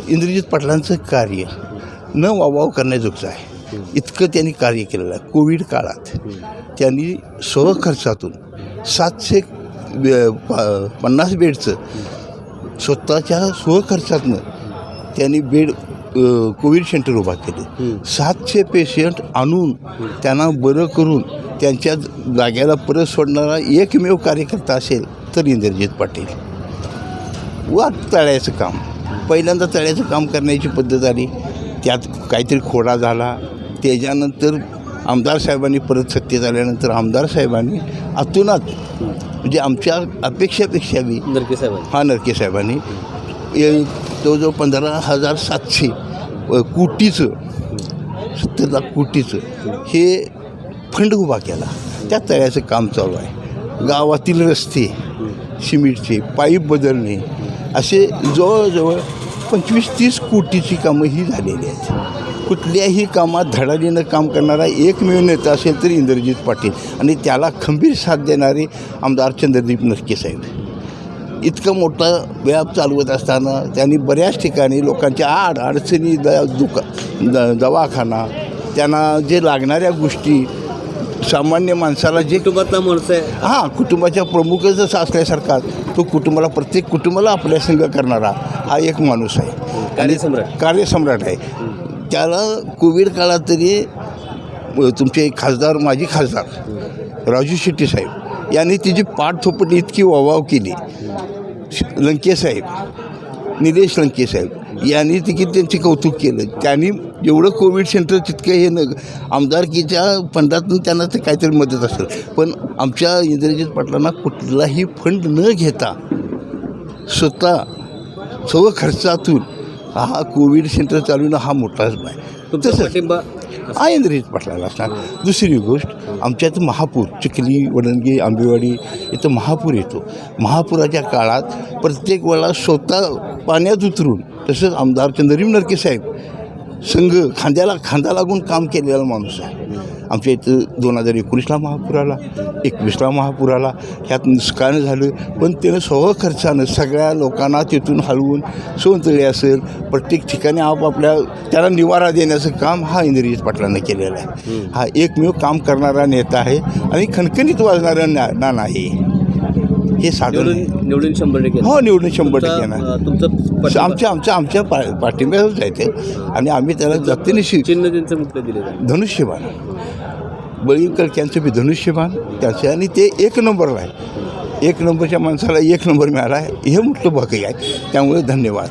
इंद्रजित पाटलांचं कार्य न वाववाव करण्याजोगचं आहे. इतकं त्यांनी कार्य केलेलं आहे. कोविड काळात त्यांनी स्वखर्चातून 750 बेडचं स्वतःच्या स्वखर्चातनं त्यांनी बेड कोविड सेंटर उभा केले. 700 पेशंट आणून त्यांना बरं करून त्यांच्या जाग्याला परत सोडणारा एकमेव कार्यकर्ता असेल तर इंद्रजित पाटील. व तळ्याचं काम पहिल्यांदा तळ्याचं काम करण्याची पद्धत आली. त्यात काहीतरी खोडा झाला. त्याच्यानंतर आमदार साहेबांनी परत सत्तेत आल्यानंतर आमदार साहेबांनी आतूनात म्हणजे आमच्या अपेक्षापेक्षा बी नरके साहेबांनी जवळजवळ 15,700 कोटीचं 70 लाख कोटीचं हे फंड उभा केला. त्या तळ्याचं काम चालू आहे. गावातील रस्ते सिमेंटचे पाईप बदलणे असे जवळजवळ 25-30 कोटीची कामं ही झालेली आहेत. कुठल्याही कामात धडाडीनं काम करणारा एकमेव नेता असेल तर इंद्रजित पाटील आणि त्याला खंबीर साथ देणारे आमदार चंद्रदीप नरके साहेब. इतका मोठा व्याप चालवत असताना त्यांनी बऱ्याच ठिकाणी लोकांच्या अडचणी दवाखाना त्यांना जे लागणाऱ्या गोष्टी सामान्य माणसाला जे कुटुंबातला माणूस आहे कुटुंबाच्या प्रमुखच असल्यासारखा तो कुटुंबाला प्रत्येक कुटुंबाला आपल्या संग करणारा हा एक माणूस आहे. कार्यसम्राट आहे. त्याला कोविड काळात तरी तुमचे खासदार माजी खासदार राजू शेट्टी साहेब यांनी तिची पाठ थोपटली इतकी वाववाव केली. लंकेसाहेब निलेश लंकेसाहेब यांनी तिकीट त्यांचे कौतुक केलं. त्यांनी जेवढं कोविड सेंटर तितकं हे आमदारकीच्या फंडातून त्यांना ते काहीतरी मदत असेल. पण आमच्या इंद्रजित पाटलांना कुठलाही फंड न घेता स्वतः सर्व खर्चातून हा कोविड सेंटर चालवणं हा मोठाच आहे. पाठिंबा हा इंद्रजित पाटलाला असणार. दुसरी गोष्ट आमच्या इथं महापूर चिखली वडणगी आंबेवाडी इथं महापूर येतो. महापुराच्या काळात प्रत्येक वेळा स्वतः पाण्यात उतरून तसंच आमदार चंद्रदीप नरके साहेब संघ खांद्याला खांदा लागून काम केलेला माणूस आहे. आमच्या इथं 2019ला महापूर आला 21ला महापूर आला. ह्यात नुकसान झालं पण त्यानं स्वखर्चानं सगळ्या लोकांना तिथून हलवून सोनतळे असेल प्रत्येक ठिकाणी आपापल्या त्याला निवारा देण्याचं काम हा इंद्रजित पाटलांनं केलेलं आहे. हा एकमेव काम करणारा नेता आहे आणि खणखणीत वाजणारा नाना आहे. हे साधन निवडून 100% हो निवडून 100% ना तुमचं आमच्या पाठिंब्याच आहे ते. आणि आम्ही त्याला जातीने चिन्ह त्यांचं मुक्त दिलं धनुष्यबाण बळीन कळक्यांचं बी धनुष्यबाण त्याचं आणि ते 1 नंबरला आहे. 1 नंबरच्या माणसाला 1 नंबर मिळाला आहे हे मोठं भाग्य आहे. त्यामुळे धन्यवाद.